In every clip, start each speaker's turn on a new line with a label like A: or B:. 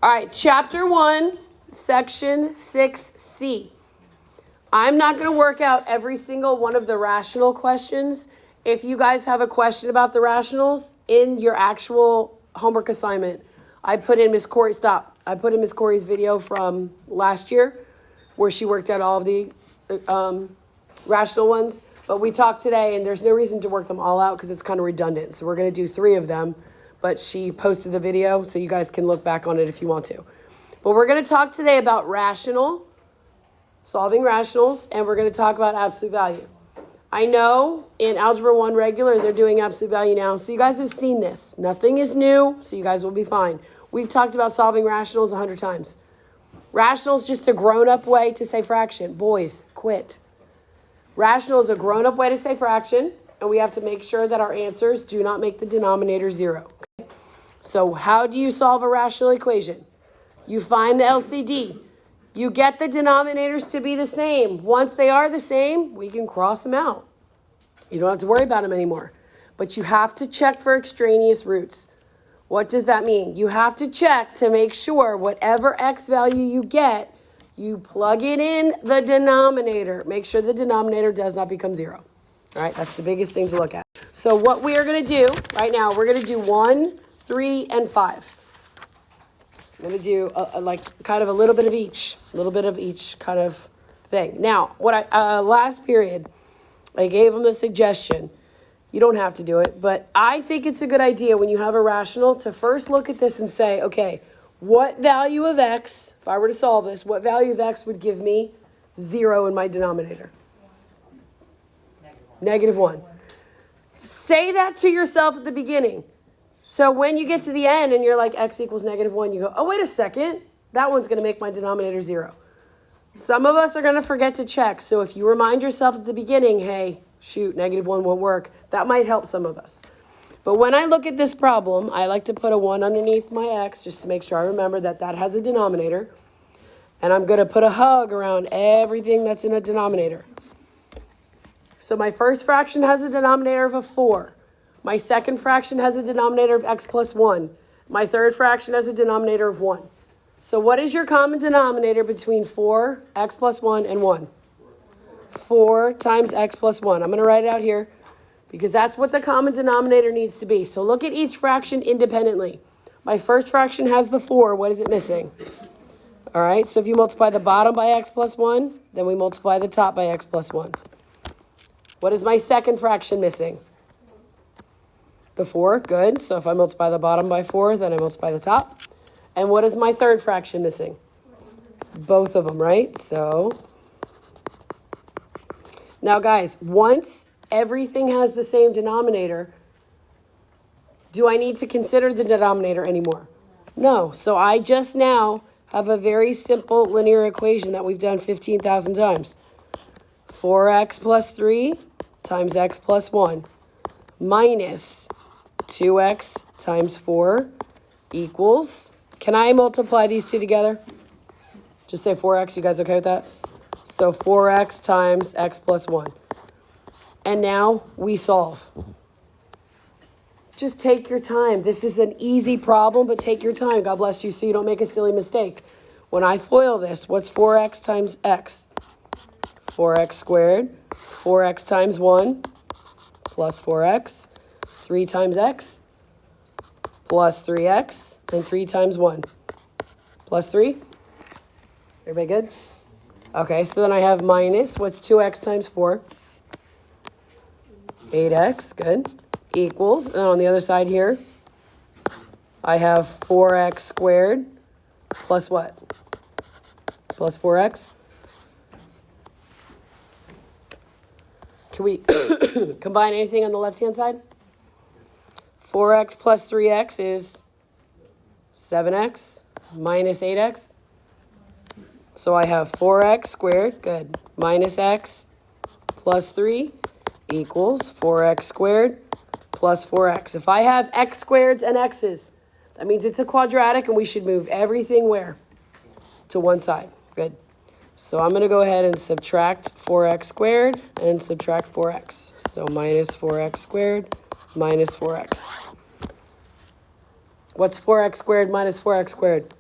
A: All right, chapter 1, section 6C. I'm not going to work out every single one of the rational questions. If you guys have a question about the rationals in your actual homework assignment, I put in Miss Corey's video from last year where she worked out all of the rational ones. But we talked today, and there's no reason to work them all out because it's kind of redundant. So we're going to do 3 of them. But she posted the video, so you guys can look back on it if you want to. But we're going to talk today about solving rationals, and we're going to talk about absolute value. I know in Algebra 1 regular, they're doing absolute value now, so you guys have seen this. Nothing is new, so you guys will be fine. We've talked about solving rationals 100 times. Rational is just a grown-up way to say fraction. Boys, quit. Rational is a grown-up way to say fraction, and we have to make sure that our answers do not make the denominator 0. Okay? So how do you solve a rational equation? You find the LCD. You get the denominators to be the same. Once they are the same, we can cross them out. You don't have to worry about them anymore. But you have to check for extraneous roots. What does that mean? You have to check to make sure whatever x value you get, you plug it in the denominator. Make sure the denominator does not become 0. All right, that's the biggest thing to look at. So what we are going to do right now, we're going to do 1, 3, and 5. I'm going to do kind of a little bit of each kind of thing. Now, what last period, I gave them the suggestion. You don't have to do it, but I think it's a good idea when you have a rational to first look at this and say, okay, what value of x, if I were to solve this, what value of x would give me 0 in my denominator? -1. Say that to yourself at the beginning. So when you get to the end and you're like x equals -1, you go, oh, wait a second. That one's going to make my denominator 0. Some of us are going to forget to check. So if you remind yourself at the beginning, hey, shoot, -1 won't work, that might help some of us. But when I look at this problem, I like to put a 1 underneath my x just to make sure I remember that that has a denominator. And I'm going to put a hug around everything that's in a denominator. So my first fraction has a denominator of a 4. My second fraction has a denominator of x plus 1. My third fraction has a denominator of 1. So what is your common denominator between 4, x plus 1, and 1? 4 times x plus 1. I'm going to write it out here because that's what the common denominator needs to be. So look at each fraction independently. My first fraction has the 4. What is it missing? All right, so if you multiply the bottom by x plus 1, then we multiply the top by x plus 1. What is my second fraction missing? The 4, good. So if I multiply the bottom by 4, then I multiply the top. And what is my third fraction missing? Both of them, right? So now, guys, once everything has the same denominator, do I need to consider the denominator anymore? No. So I just now have a very simple linear equation that we've done 15,000 times. 4x plus 3 times x plus 1 minus 2x times 4 equals, can I multiply these two together? Just say 4x, you guys okay with that? So 4x times x plus 1. And now we solve. Just take your time. This is an easy problem, but take your time. God bless you so you don't make a silly mistake. When I FOIL this, what's 4x times x? 4x squared, 4x times 1 plus 4x, 3 times x plus 3x, and 3 times 1 plus 3. Everybody good? Okay, so then I have minus, what's 2x times 4? 8x, good, equals, and on the other side here, I have 4x squared plus what? Plus 4x. Can we combine anything on the left-hand side? 4x plus 3x is 7x minus 8x. So I have 4x squared, good, minus x plus 3 equals 4x squared plus 4x. If I have x squareds and x's, that means it's a quadratic and we should move everything where? To one side. Good. So I'm going to go ahead and subtract 4x squared and subtract 4x. So minus 4x squared minus 4x. What's 4x squared minus 4x squared?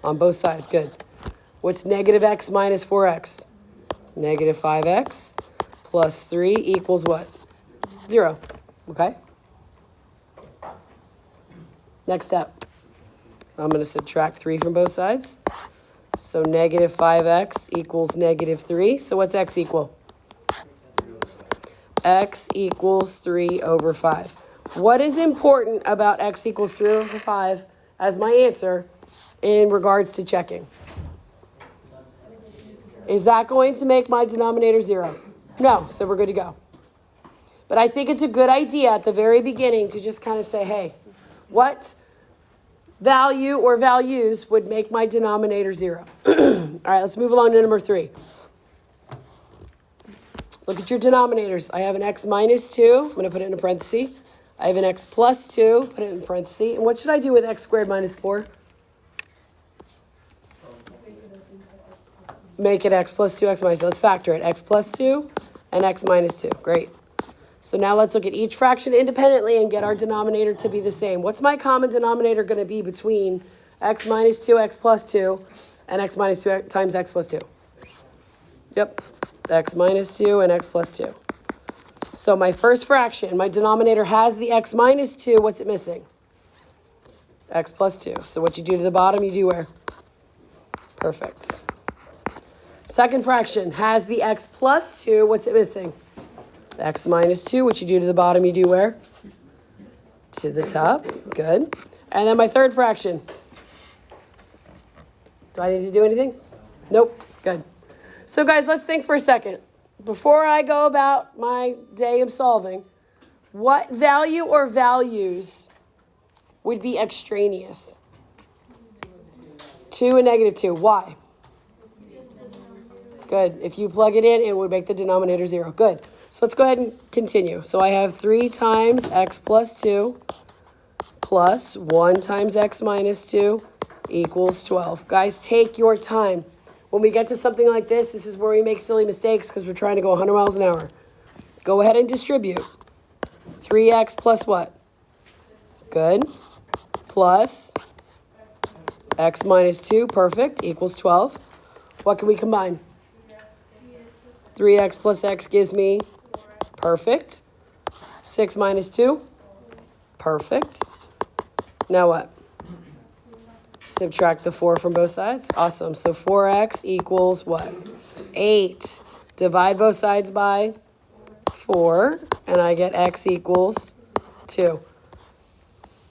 A: On both sides, good. What's negative x minus 4x? Negative 5x plus 3 equals what? 0. Okay? Next step. I'm going to subtract 3 from both sides. So negative 5x equals negative 3. So what's x equal? X equals 3 over 5. What is important about x equals 3 over 5 as my answer in regards to checking? Is that going to make my denominator 0? No, so we're good to go. But I think it's a good idea at the very beginning to just kind of say, hey, what value or values would make my denominator 0? All right, let's move along to number 3. Look at your denominators. I have an x minus 2. I'm going to put it in a parenthesis. I have an x plus 2. Put it in parenthesis. And what should I do with x squared minus 4? Make it x plus 2, x minus 2. Let's factor it. X plus 2 and x minus 2. Great. So now let's look at each fraction independently and get our denominator to be the same. What's my common denominator going to be between x minus 2, x plus 2, and x minus 2 times x plus 2? Yep. X minus 2 and x plus 2. So my first fraction, my denominator has the x minus 2. What's it missing? X plus 2. So what you do to the bottom, you do where? Perfect. Second fraction has the x plus 2. What's it missing? X minus 2. What you do to the bottom, you do where? To the top. Good. And then my third fraction. Do I need to do anything? Nope. Good. So guys, let's think for a second. Before I go about my day of solving, what value or values would be extraneous? 2 and negative 2. Why? Good. If you plug it in, it would make the denominator 0. Good. So let's go ahead and continue. So I have 3 times x plus 2 plus 1 times x minus 2 equals 12. Guys, take your time. When we get to something like this is where we make silly mistakes because we're trying to go 100 miles an hour. Go ahead and distribute. 3x plus what? Good. Plus x minus 2, perfect, equals 12. What can we combine? 3x plus x gives me, perfect. 6 minus 2, perfect. Now what? Subtract the 4 from both sides. Awesome. So 4x equals what? 8. Divide both sides by 4, and I get x equals 2.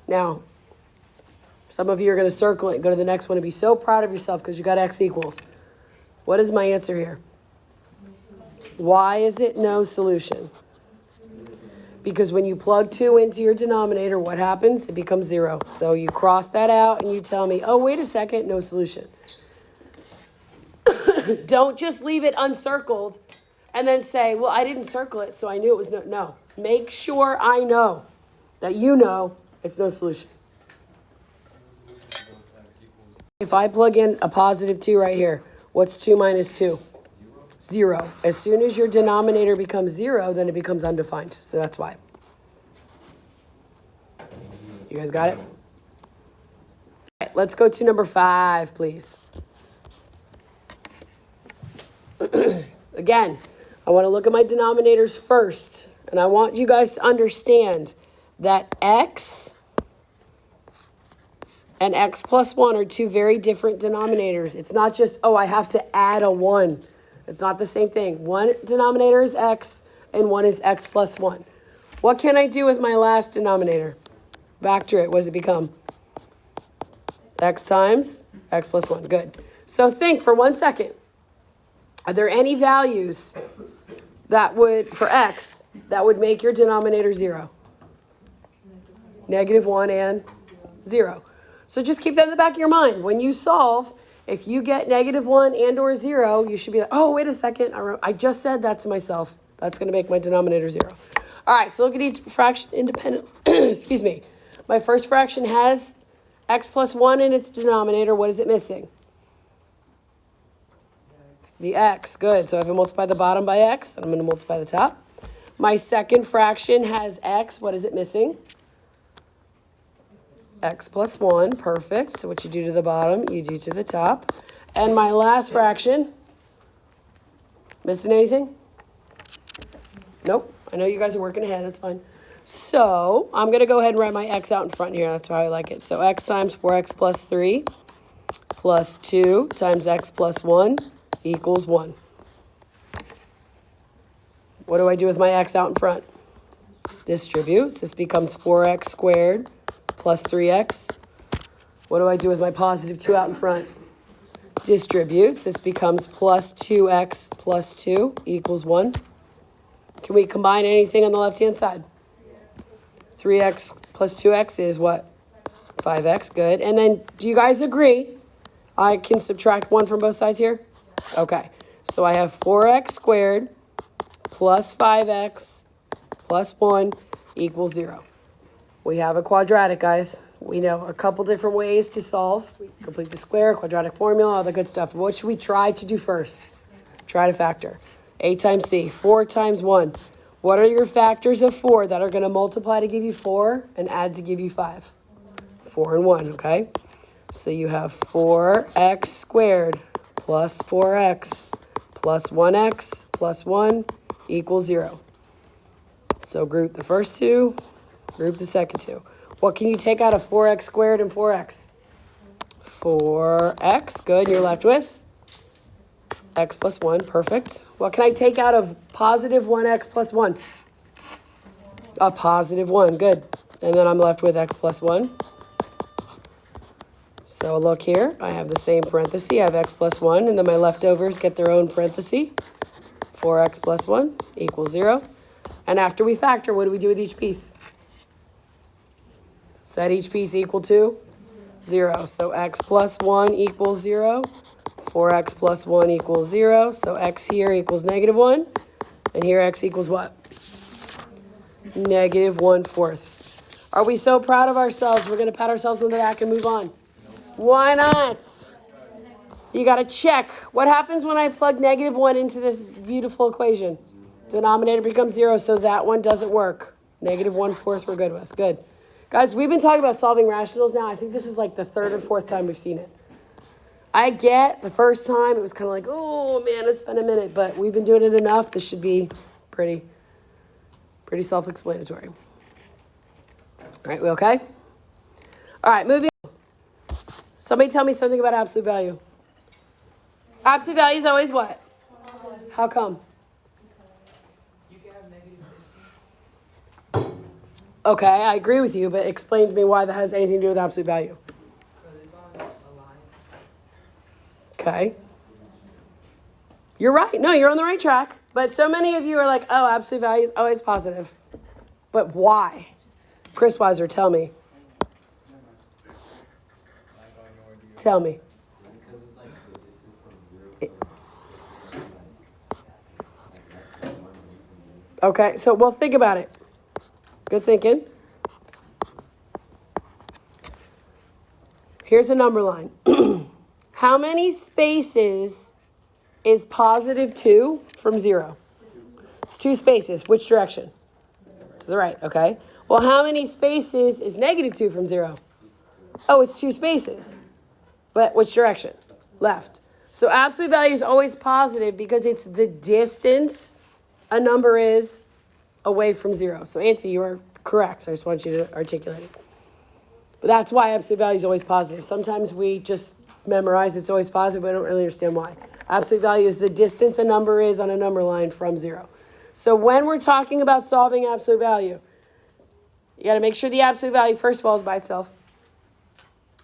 A: Now, some of you are going to circle it and go to the next one and be so proud of yourself because you got x equals. What is my answer here? Why is it no solution? Because when you plug 2 into your denominator, what happens? It becomes 0. So you cross that out and you tell me, oh, wait a second, no solution. Don't just leave it uncircled and then say, well, I didn't circle it, so I knew it was no. No. Make sure I know that you know it's no solution. If I plug in a positive 2 right here, what's 2 minus 2? 0. As soon as your denominator becomes 0, then it becomes undefined. So that's why. You guys got it? All right, let's go to number 5, please. Again, I want to look at my denominators first. And I want you guys to understand that x and x plus 1 are 2 very different denominators. It's not just, oh, I have to add a 1. It's not the same thing. One denominator is x, and one is x plus 1. What can I do with my last denominator? Factor it. What does it become? X times x plus 1. Good. So think for 1 second. Are there any values that would, for x, that would make your denominator 0? Negative 1 and 0. So just keep that in the back of your mind. When you solve, if you get negative 1 and or 0, you should be like, oh, wait a second. I just said that to myself. That's going to make my denominator 0. All right, so look at each fraction independent. Excuse me. My first fraction has x plus 1 in its denominator. What is it missing? The x. Good. So if I multiply the bottom by x, then I'm going to multiply the top. My second fraction has x. What is it missing? x plus 1, perfect. So what you do to the bottom, you do to the top. And my last fraction, missing anything? Nope. I know you guys are working ahead, that's fine. So I'm going to go ahead and write my x out in front here. That's how I like it. So x times 4x plus 3 plus 2 times x plus 1 equals 1. What do I do with my x out in front? Distribute. So this becomes 4x squared plus 3x. What do I do with my positive 2 out in front? Distribute. So this becomes plus 2x plus 2 equals 1. Can we combine anything on the left-hand side? 3x plus 2x is what? 5x. Good. And then do you guys agree I can subtract 1 from both sides here? Okay. So I have 4x squared plus 5x plus 1 equals 0. We have a quadratic, guys. We know a couple different ways to solve. We complete the square, quadratic formula, all the good stuff. What should we try to do first? Try to factor. A times C, 4 times 1. What are your factors of 4 that are going to multiply to give you 4 and add to give you 5? 4 and 1, okay? So you have 4x squared plus 4x plus 1x plus 1 equals 0. So group the first two, group the second two. What can you take out of 4x squared and 4x? 4x, good. You're left with x plus 1, perfect. What can I take out of positive 1x plus 1? A positive 1, good. And then I'm left with x plus 1. So look here, I have the same parenthesis. I have x plus 1, and then my leftovers get their own parenthesis. 4x plus 1 equals 0. And after we factor, what do we do with each piece? Set each piece equal to 0. So x plus 1 equals 0. 4x plus 1 equals 0. So x here equals negative 1. And here x equals what? Negative 1/4. Are we so proud of ourselves? We're going to pat ourselves on the back and move on. Why not? You got to check. What happens when I plug negative 1 into this beautiful equation? Denominator becomes 0, so that one doesn't work. Negative 1/4 we're good with. Good. Guys, we've been talking about solving rationals now. I think this is like the third or fourth time we've seen it. I get the first time it was kind of like, oh man, it's been a minute, but we've been doing it enough. This should be pretty self-explanatory. All right, we okay? All right, moving on. Somebody tell me something about absolute value. Absolute value is always what? How come?
B: You can have negative distance.
A: Okay, I agree with you, but explain to me why that has anything to do with absolute value.
B: Because it's on a line.
A: Okay. You're right. No, you're on the right track. But so many of you are like, oh, absolute value is always positive. But why? Chris Weiser, tell me. Tell me.
C: Because it's like the distance from 0 like less than 1 makes them
A: Okay, so, well, think about it. Good thinking. Here's a number line. How many spaces is positive 2 from 0? It's 2 spaces. Which direction? To the right, okay. Well, how many spaces is negative 2 from 0? Oh, it's 2 spaces. But which direction? Left. So absolute value is always positive because it's the distance a number is away from 0. So Anthony, you are correct. So I just want you to articulate it. But that's why absolute value is always positive. Sometimes we just memorize it's always positive, but I don't really understand why. Absolute value is the distance a number is on a number line from 0. So when we're talking about solving absolute value, you got to make sure the absolute value, first of all, is by itself.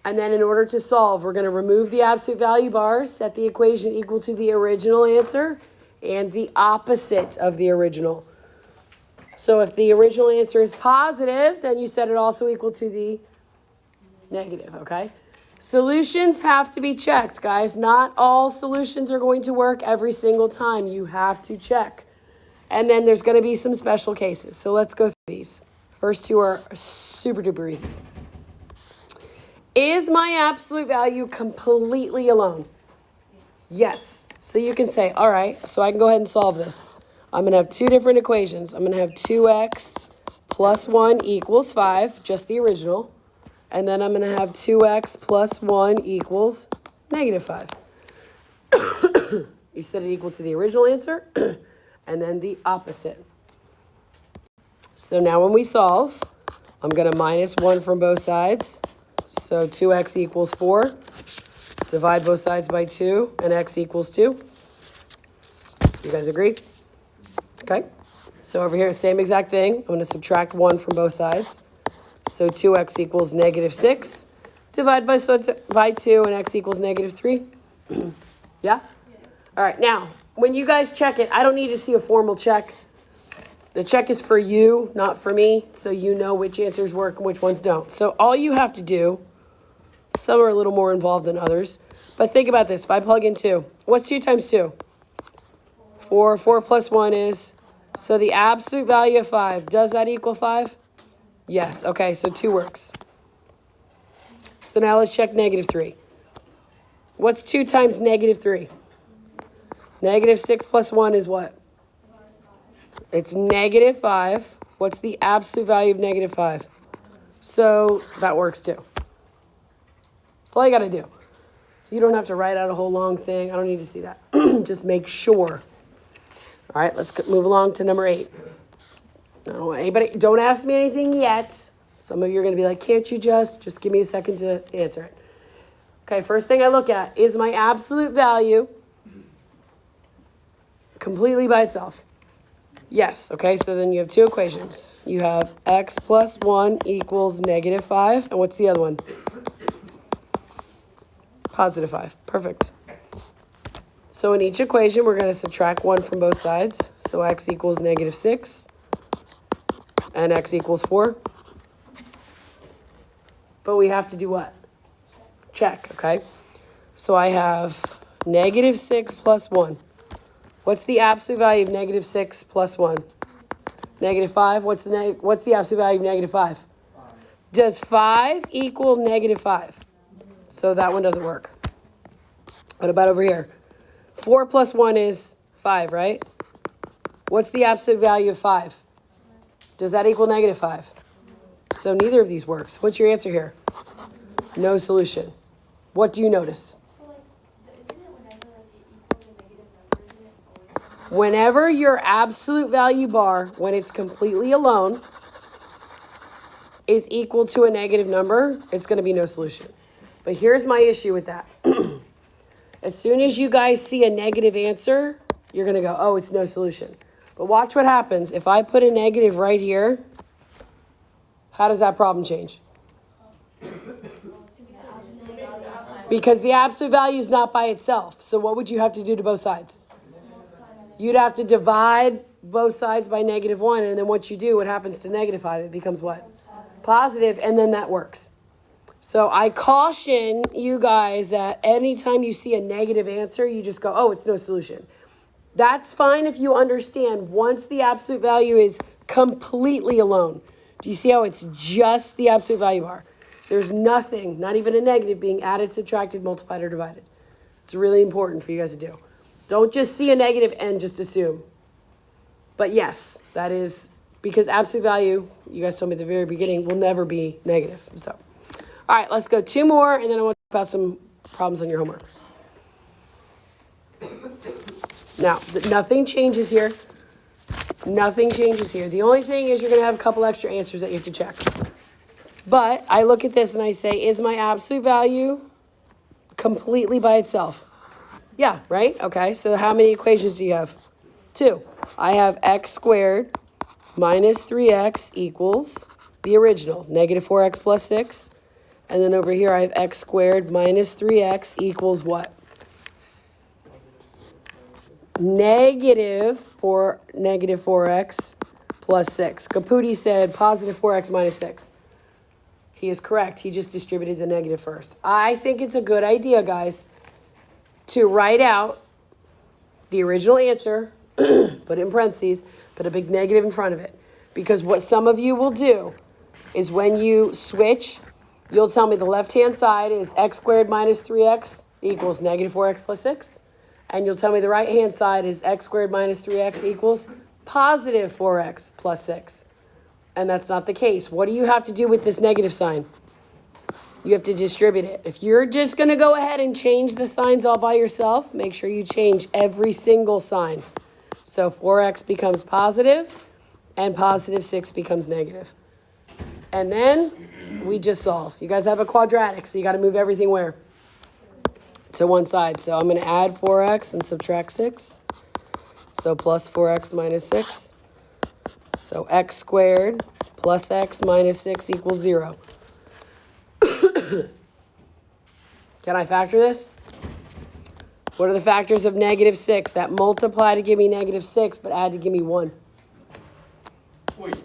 A: And then in order to solve, we're going to remove the absolute value bars, set the equation equal to the original answer and the opposite of the original. So if the original answer is positive, then you set it also equal to the negative, okay? Solutions have to be checked, guys. Not all solutions are going to work every single time. You have to check. And then there's going to be some special cases. So let's go through these. First two are super duper easy. Is my absolute value completely alone? Yes. So you can say, all right, so I can go ahead and solve this. I'm going to have two different equations. I'm going to have 2x plus 1 equals 5, just the original. And then I'm going to have 2x plus 1 equals negative 5. You set it equal to the original answer, and then the opposite. So now when we solve, I'm going to minus 1 from both sides. So 2x equals 4. Divide both sides by 2, and x equals 2. You guys agree? Okay. So over here, same exact thing. I'm going to subtract 1 from both sides. So 2x equals negative 6. Divide by 2, and x equals negative 3. Yeah? All right. Now, when you guys check it, I don't need to see a formal check. The check is for you, not for me, so you know which answers work and which ones don't. So all you have to do, some are a little more involved than others, but think about this. If I plug in 2, what's 2 times 2? 4. 4 plus 1 is, so the absolute value of 5, does that equal 5? Yes. Okay, so 2 works. So now let's check negative 3. What's 2 times negative 3? Negative 6 plus 1 is what? It's negative 5. What's the absolute value of negative 5? So that works too. That's all you got to do. You don't have to write out a whole long thing. I don't need to see that. Just make sure. All right, let's move along to number 8. No, anybody, don't ask me anything yet. Some of you are going to be like, can't you just give me a second to answer it. Okay, first thing I look at, is my absolute value completely by itself? Yes, okay, so then you have 2 equations. You have x plus 1 equals negative 5, and what's the other one? Positive 5, perfect. So in each equation, we're going to subtract 1 from both sides. So x equals negative 6, and x equals 4. But we have to do what? Check, okay? So I have negative 6 plus 1. What's the absolute value of negative 6 plus 1? Negative 5. What's the absolute value of negative 5? 5. Does 5 equal negative 5? So that one doesn't work. What about over here? 4 plus 1 is 5, right? What's the absolute value of 5? Does that equal negative 5? So neither of these works. What's your answer here? No solution. What do you notice? Whenever your absolute value bar, when it's completely alone, is equal to a negative number, it's going to be no solution. But here's my issue with that. As soon as you guys see a negative answer, you're going to go, oh, it's no solution. But watch what happens. If I put a negative right here, how does that problem change? Because the absolute value is not by itself. So what would you have to do to both sides? You'd have to divide both sides by negative 1. And then once you do, what happens to negative 5? It becomes what? Positive, and then that works. So I caution you guys that anytime you see a negative answer, you just go, oh, it's no solution. That's fine if you understand once the absolute value is completely alone. Do you see how it's just the absolute value bar? There's nothing, not even a negative, being added, subtracted, multiplied, or divided. It's really important for you guys to do. Don't just see a negative and just assume. But yes, that is because absolute value, you guys told me at the very beginning, will never be negative. So, all right, let's go 2 more, and then I want to talk about some problems on your homework. Now, nothing changes here. Nothing changes here. The only thing is you're going to have a couple extra answers that you have to check. But I look at this and I say, is my absolute value completely by itself? Yeah, right? Okay, so how many equations do you have? 2. I have x squared minus 3x equals the original, negative 4x plus 6. And then over here I have x squared minus 3x equals what? Negative 4x plus 6. Caputi said positive 4x minus 6. He is correct. He just distributed the negative first. I think it's a good idea, guys, to write out the original answer, put it in parentheses, put a big negative in front of it. Because what some of you will do is when you switch, you'll tell me the left-hand side is x squared minus 3x equals negative 4x plus 6. And you'll tell me the right-hand side is x squared minus 3x equals positive 4x plus 6. And that's not the case. What do you have to do with this negative sign? You have to distribute it. If you're just going to go ahead and change the signs all by yourself, make sure you change every single sign. So 4x becomes positive, and positive 6 becomes negative. And then we just solve. You guys have a quadratic, so you got to move everything where? To one side. So I'm going to add 4x and subtract 6. So plus 4x minus 6. So x squared plus x minus 6 equals 0. Can I factor this? What are the factors of negative 6? That multiply to give me negative 6, but add to give me 1.
C: Wait.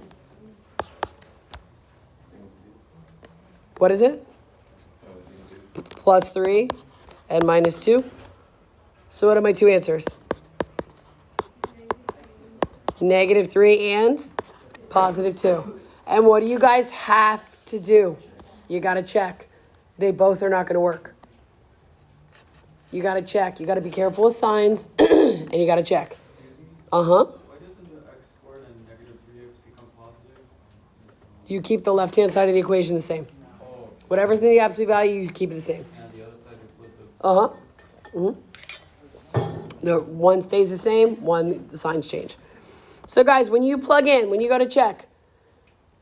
A: What is it? Plus 3 and minus 2. So what are my two answers? Negative 3 and positive 2. And what do you guys have to do? You got to check. They both are not going to work. You got to check. You got to be careful with signs, and you got to check. Uh-huh.
C: Why doesn't the x squared and negative 3x become positive?
A: You keep the left-hand side of the equation the same.
C: Oh,
A: Whatever's in the absolute value, you keep it the same.
C: and the other side is with the...
A: Uh-huh. The one stays the same, the signs change. So guys, when you plug in, when you go to check,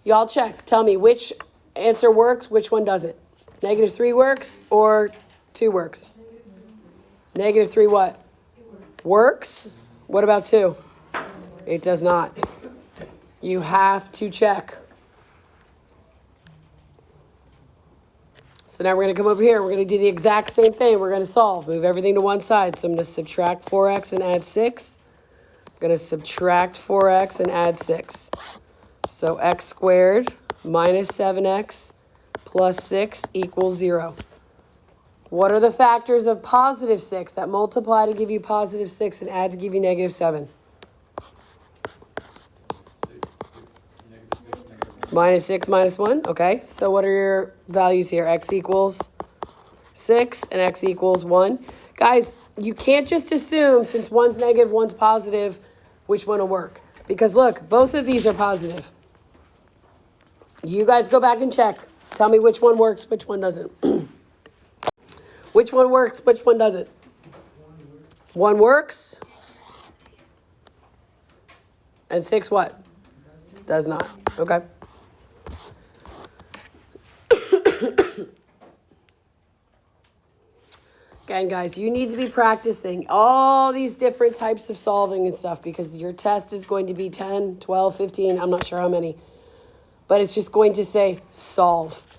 A: y'all check. Tell me which answer works, which one doesn't. Negative 3 works or 2 works? Negative 3 what? Works. What about 2? It does not. You have to check. So now we're going to come over here. We're going to do the exact same thing. We're going to solve. Move everything to one side. So I'm going to subtract 4x and add 6. I'm going to subtract 4x and add 6. So x squared minus 7x plus 6 equals 0. What are the factors of positive 6 that multiply to give you positive 6 and add to give you negative 7? Minus 6 minus 1. Okay, so what are your values here? X equals 6 and x equals 1. Guys, you can't just assume since one's negative, one's positive, which one will work. Because look, both of these are positive. You guys go back and check. Tell me which one works, which one doesn't. Which one works, which one doesn't? One works. And 6 what? Does not. Okay. Again, guys, you need to be practicing all these different types of solving and stuff because your test is going to be 10, 12, 15, I'm not sure how many. But it's just going to say solve.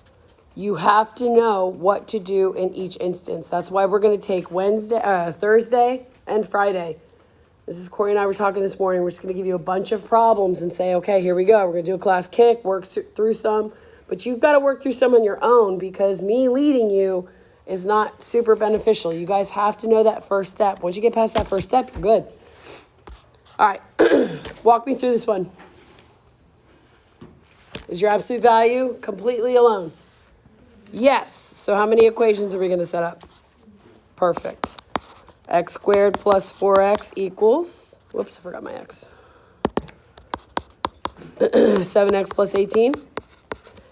A: You have to know what to do in each instance. That's why we're going to take Thursday and Friday. This is Corey and I were talking this morning. We're just going to give you a bunch of problems and say, okay, here we go. We're going to do a class kick, work through some. But you've got to work through some on your own because me leading you is not super beneficial. You guys have to know that first step. Once you get past that first step, you're good. All right. Walk me through this one. Is your absolute value completely alone? Yes. So how many equations are we going to set up? Perfect. X squared plus 4x equals, whoops, I forgot my x. 7x plus 18.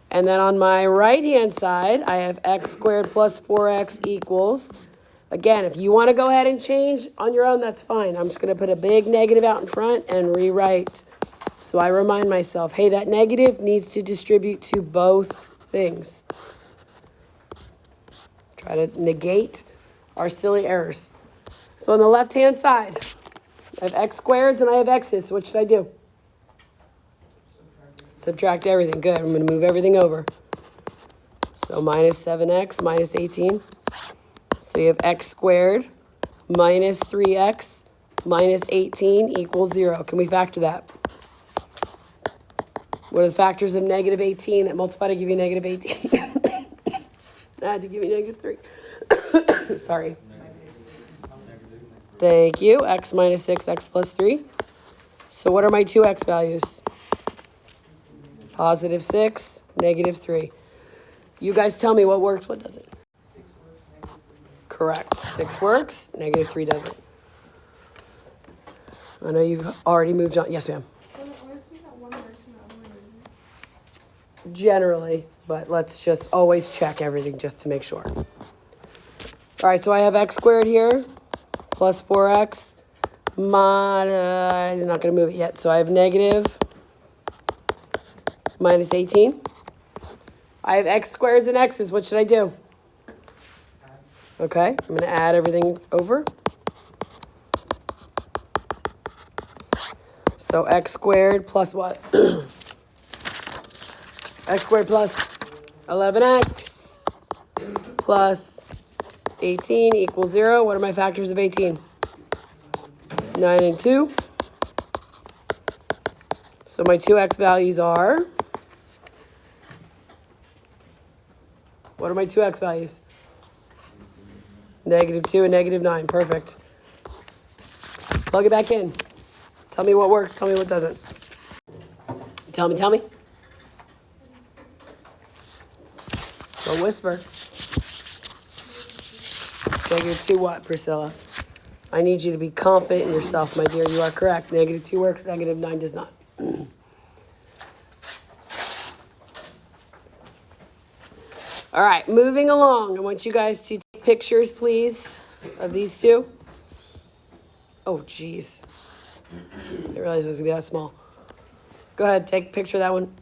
A: And then on my right-hand side, I have x squared plus 4x equals, again, if you want to go ahead and change on your own, that's fine. I'm just going to put a big negative out in front and rewrite. So I remind myself, hey, that negative needs to distribute to both things. Try to negate our silly errors. So on the left-hand side, I have x squareds and I have x's. So what should I do? Subtract everything. Good. I'm going to move everything over. So minus 7x minus 18. So you have x squared minus 3x minus 18 equals 0. Can we factor that? What are the factors of negative 18 that multiply to give you negative 18? I had to give you negative 3. Sorry. Thank you. X minus 6, x plus 3. So what are my two x values? Positive 6, negative 3. You guys tell me what works, what doesn't. Correct. 6 works, negative 3 doesn't. I know you've already moved on. Yes, ma'am. Generally. But let's just always check everything just to make sure. All right, so I have x squared here, plus 4x. I'm not going to move it yet. So I have negative minus 18. I have x squares and x's. What should I do? Okay, I'm going to add everything over. So x squared plus what? X squared plus 11x plus 18 equals 0. What are my factors of 18? 9 and 2. So my 2x values are, what are my 2x values? Negative 2 and negative 9. Perfect. Plug it back in. Tell me what works. Tell me what doesn't. Tell me. Don't whisper. Negative 2 what, Priscilla? I need you to be confident in yourself, my dear. You are correct. Negative 2 works. Negative 9 does not. All right, moving along. I want you guys to take pictures, please, of these two. Oh, geez. I didn't realize it was going to be that small. Go ahead, take a picture of that one.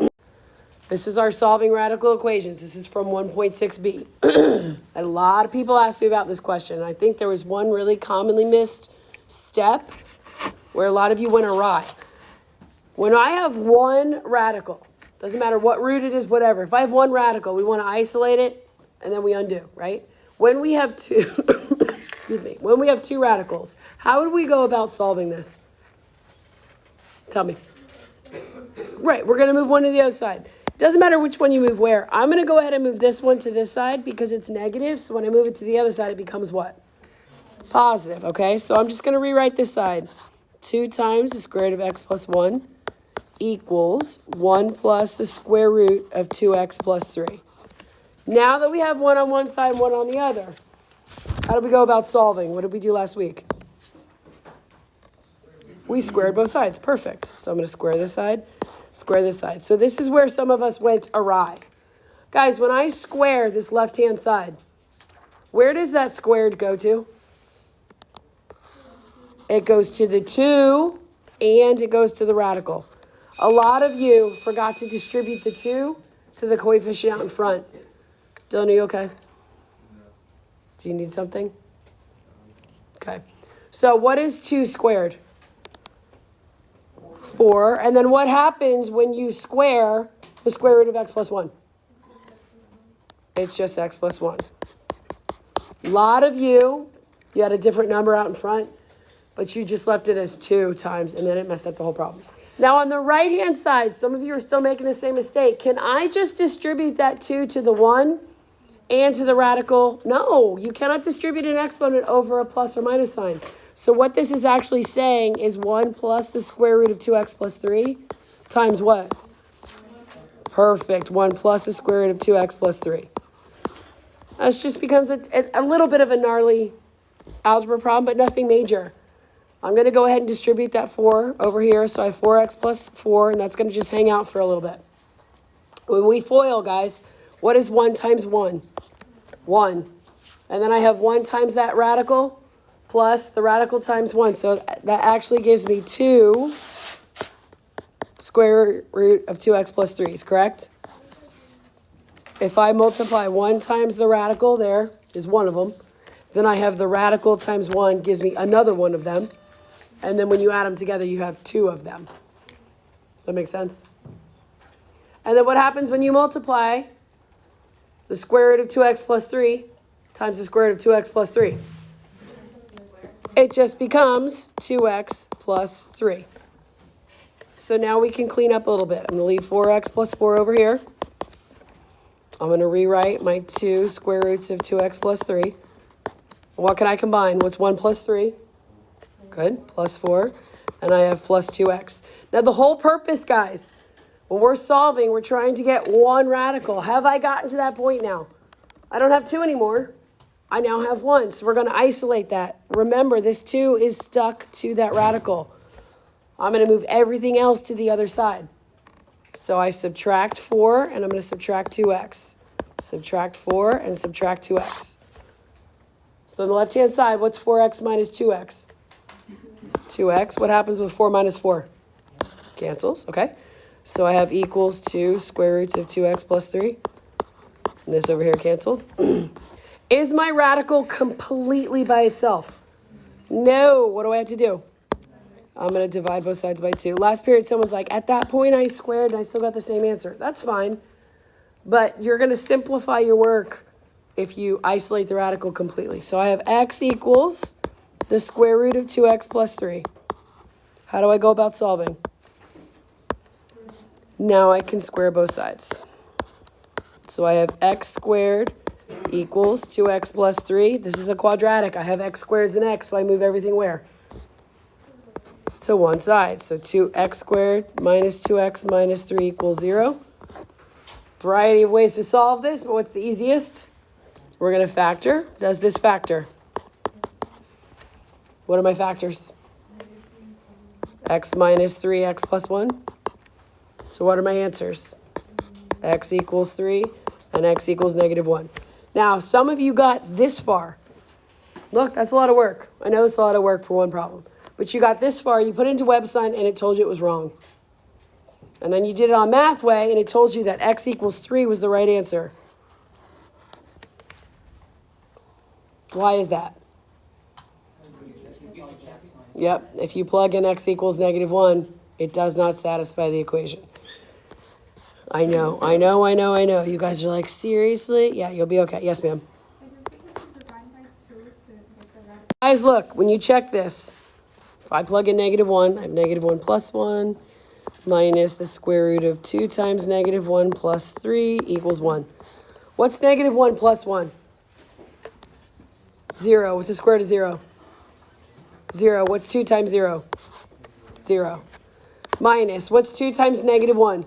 A: This is our solving radical equations. This is from 1.6b. A lot of people asked me about this question. I think there was one really commonly missed step where a lot of you went awry. When I have one radical, doesn't matter what root it is, whatever. If I have one radical, we want to isolate it and then we undo, right? When we have two, excuse me, when we have two radicals, how would we go about solving this? Tell me. Right, we're going to move one to the other side. Doesn't matter which one you move where. I'm going to go ahead and move this one to this side because it's negative. So when I move it to the other side, it becomes what? Positive, okay? So I'm just going to rewrite this side. 2 times the square root of x plus 1 equals 1 plus the square root of 2x plus 3. Now that we have one on one side and one on the other, how do we go about solving? What did we do last week? We squared both sides. Perfect. So I'm going to square this side, square this side. So this is where some of us went awry. Guys, when I square this left-hand side, where does that squared go to? It goes to the 2 and it goes to the radical. A lot of you forgot to distribute the 2 to the coefficient out in front. Dylan, are you okay? Do you need something? Okay. So what is 2 squared? 4. And then what happens when you square the square root of x plus 1? It's just x plus 1. A lot of you had a different number out in front, but you just left it as 2 times, and then it messed up the whole problem. Now, on the right-hand side, some of you are still making the same mistake. Can I just distribute that 2 to the 1 and to the radical? No, you cannot distribute an exponent over a plus or minus sign. So what this is actually saying is 1 plus the square root of 2x plus 3 times what? Perfect. 1 plus the square root of 2x plus 3. This just becomes a little bit of a gnarly algebra problem, but nothing major. I'm going to go ahead and distribute that 4 over here. So I have 4x plus 4, and that's going to just hang out for a little bit. When we FOIL, guys, what is 1 times 1? 1. And then I have 1 times that radical plus the radical times 1. So that actually gives me 2 square root of 2x plus 3, is correct? If I multiply 1 times the radical, there is one of them. Then I have the radical times 1 gives me another one of them. And then when you add them together, you have 2 of them. That makes sense? And then what happens when you multiply the square root of 2x plus 3 times the square root of 2x plus 3? It just becomes 2x plus 3. So now we can clean up a little bit. I'm going to leave 4x plus 4 over here. I'm going to rewrite my 2 square roots of 2x plus 3. What can I combine? What's 1 plus 3? Good, plus 4. And I have plus 2x. Now the whole purpose, guys, when we're solving, we're trying to get one radical. Have I gotten to that point now? I don't have 2 anymore. I now have 1. So we're going to isolate that. Remember, this 2 is stuck to that radical. I'm going to move everything else to the other side. So I subtract 4, and I'm going to subtract 2x. Subtract 4 and subtract 2x. So on the left-hand side, what's 4x minus 2x? 2x. What happens with 4 minus 4? Cancels, okay. So I have equals 2 square roots of 2x plus 3. And this over here canceled. Is my radical completely by itself? No. What do I have to do? I'm going to divide both sides by 2. Last period, someone's like, at that point I squared and I still got the same answer. That's fine. But you're going to simplify your work if you isolate the radical completely. So I have x equals the square root of 2x plus 3. How do I go about solving? Now I can square both sides. So I have x squared equals 2x plus 3. This is a quadratic. I have x squared and x, so I move everything where? To one side. So 2x squared minus 2x minus 3 equals 0. Variety of ways to solve this, but what's the easiest? We're going to factor. Does this factor? What are my factors? X minus 3x plus 1. So what are my answers? X equals 3 and x equals negative 1. Now, some of you got this far. Look, that's a lot of work. I know it's a lot of work for one problem. But you got this far, you put it into WebSign, and it told you it was wrong. And then you did it on Mathway, and it told you that x equals 3 was the right answer. Why is that? Yep, if you plug in x equals negative 1, it does not satisfy the equation. I know. You guys are like, seriously? Yeah, you'll be okay. Yes, ma'am. Guys, look, when you check this, if I plug in negative 1, I have negative 1 plus 1 minus the square root of 2 times negative 1 plus 3 equals 1. What's negative 1 plus 1? 0. What's the square root of 0? 0. What's 2 times 0? 0. Minus, what's 2 times negative 1?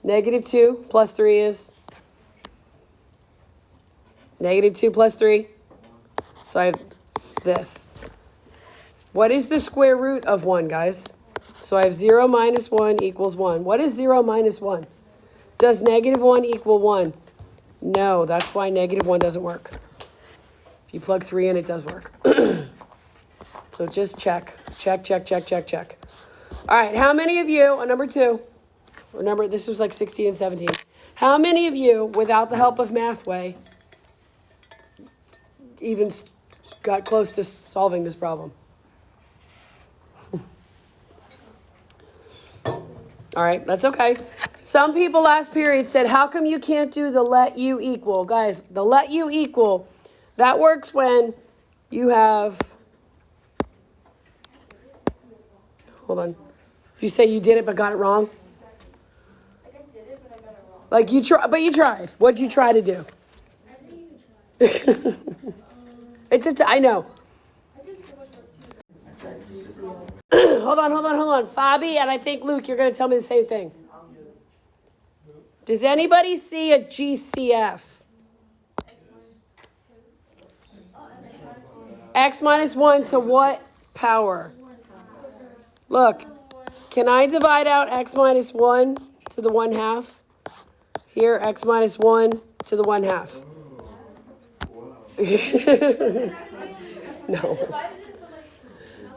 A: Negative 2 plus 3 is? Negative 2 plus 3. So I have this. What is the square root of 1, guys? So I have 0 minus 1 equals 1. What is 0 minus 1? Does negative 1 equal 1? No, that's why negative 1 doesn't work. If you plug 3 in, it does work. So just check. Check. All right, how many of you, on number 2, remember this was like 16 and 17, how many of you, without the help of Mathway, even got close to solving this problem? All right, that's okay. Some people last period said, how come you can't do the let u equal? Guys, the let u equal, that works when you have, hold on. You say you did it but got it wrong?
D: Like I did it, but I got it wrong.
A: Like you try, but you tried. What'd you try to do?
D: I didn't even try.
A: I know.
D: I did so much work too.
A: Hold on. Fabi, and I think Luke, you're going to tell me the same thing. Does anybody see a GCF? X minus 1 to what power? Look, can I divide out x minus 1 to the 1/2? Here, x minus 1 to the 1/2. No.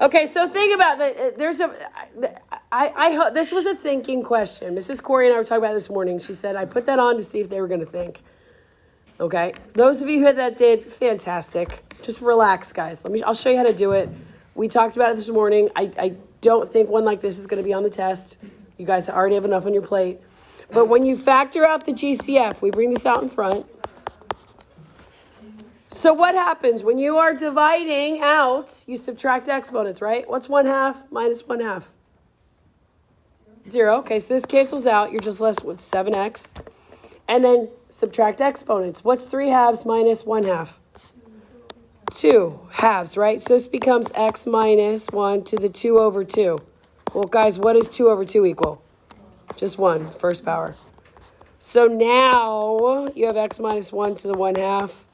A: Okay, so think about that. I hope this was a thinking question. Mrs. Corey and I were talking about it this morning. She said, I put that on to see if they were going to think. Okay, those of you who that did, fantastic. Just relax, guys. I'll show you how to do it. We talked about it this morning. I don't think one like this is going to be on the test. You guys already have enough on your plate. But when you factor out the GCF, we bring this out in front. So what happens when you are dividing out, you subtract exponents, right? What's 1/2 minus 1/2? 0. Okay, so this cancels out. You're just left with 7x. And then subtract exponents. What's 3/2 minus 1/2? 2 halves, right? So this becomes x minus 1 to the 2 over 2. Well, guys, what does 2 over 2 equal? Just 1, first power. So now you have x minus 1 to the 1/2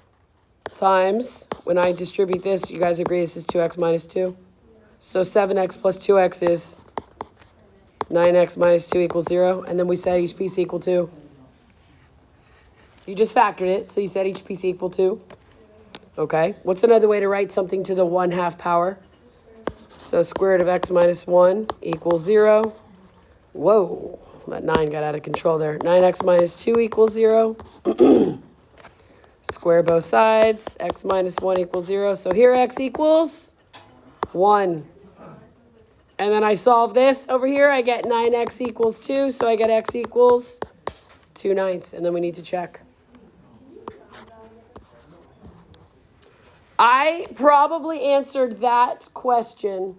A: times, when I distribute this, you guys agree this is 2x minus 2? So 7x plus 2x is 9x minus 2 equals 0. And then we said each piece equal to. You just factored it, so you said each piece equal to. Okay. What's another way to write something to the 1/2 power? So square root of x minus 1 equals 0. Whoa, that 9 got out of control there. 9x minus 2 equals 0. Square both sides. X minus 1 equals 0. So here x equals 1. And then I solve this over here. I get 9x equals 2. So I get x equals 2/9. And then we need to check. I probably answered that question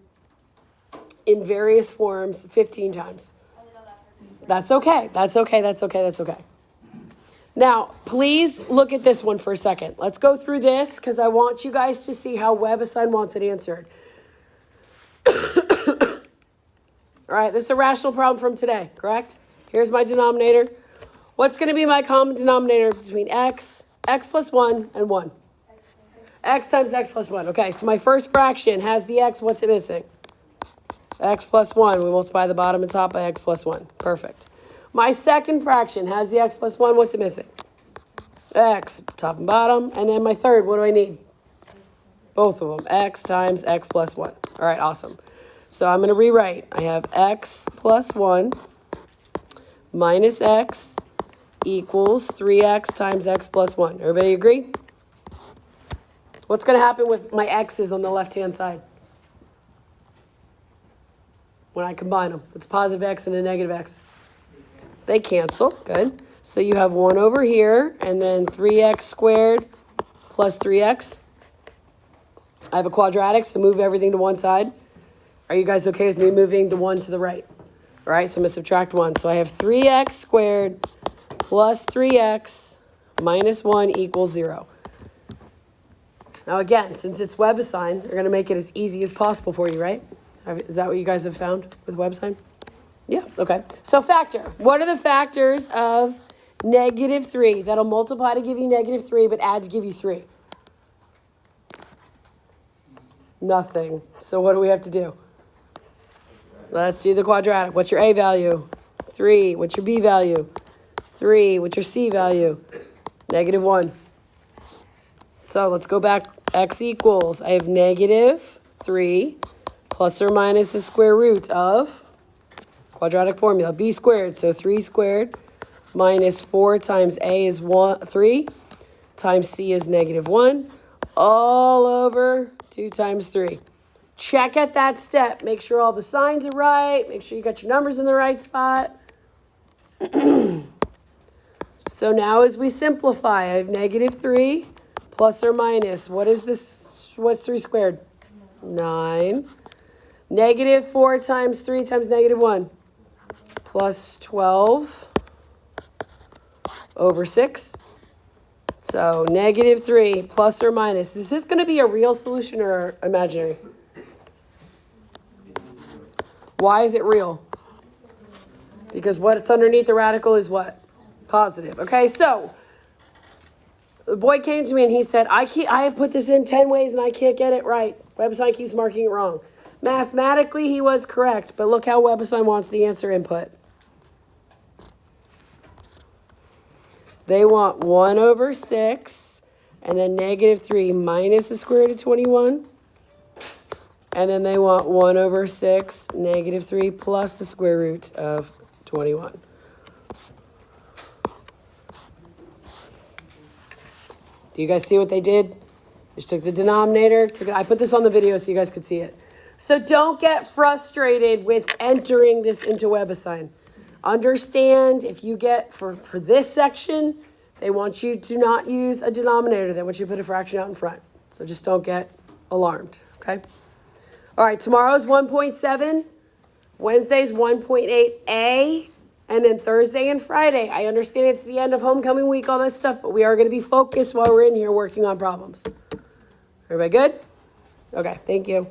A: in various forms 15 times. That's okay. That's okay. That's okay. That's okay. Now, please look at this one for a second. Let's go through this because I want you guys to see how WebAssign wants it answered. All right, this is a rational problem from today, correct? Here's my denominator. What's going to be my common denominator between x plus 1, and 1? X times x plus 1. Okay, so my first fraction has the x. What's it missing? X plus 1. We multiply the bottom and top by x plus 1. Perfect. My second fraction has the x plus 1. What's it missing? X, top and bottom. And then my third, what do I need? Both of them. X times x plus 1. All right, awesome. So I'm going to rewrite. I have x plus 1 minus x equals 3x times x plus 1. Everybody agree? What's going to happen with my x's on the left-hand side? When I combine them, it's positive x and a negative x. They cancel. Good. So you have 1 over here, and then 3x squared plus 3x. I have a quadratic, so move everything to one side. Are you guys okay with me moving the 1 to the right? All right, so I'm going to subtract 1. So I have 3x squared plus 3x minus 1 equals 0. Now again, since it's WebAssign, they're going to make it as easy as possible for you, right? Is that what you guys have found with WebAssign? Yeah, okay. So factor. What are the factors of -3? That'll multiply to give you -3, but add to give you 3. Nothing. So what do we have to do? Let's do the quadratic. What's your a value? 3. What's your b value? 3. What's your c value? -1. So let's go back. X equals, I have -3 plus or minus the square root of quadratic formula, b squared. So 3 squared minus 4 times a is 3 times c is -1 all over 2 times 3. Check at that step. Make sure all the signs are right. Make sure you got your numbers in the right spot. So now as we simplify, I have -3 plus or minus, what is this? What's 3 squared? 9. -4 times 3 times -1 plus 12 over 6. So -3 plus or minus. Is this going to be a real solution or imaginary? Why is it real? Because what's underneath the radical is what? Positive. Okay, so the boy came to me and he said, I have put this in 10 ways and I can't get it right. WebAssign keeps marking it wrong. Mathematically, he was correct, but look how WebAssign wants the answer input. They want 1 over 6 and then -3 minus the square root of 21. And then they want 1 over 6, -3 plus the square root of 21. Do you guys see what they did? Just took the denominator. I put this on the video so you guys could see it. So don't get frustrated with entering this into WebAssign. Understand if you get, for this section, they want you to not use a denominator. They want you to put a fraction out in front. So just don't get alarmed, okay? All right, tomorrow's 1.7. Wednesday's 1.8a. And then Thursday and Friday. I understand it's the end of homecoming week, all that stuff, but we are going to be focused while we're in here working on problems. Everybody good? Okay, thank you.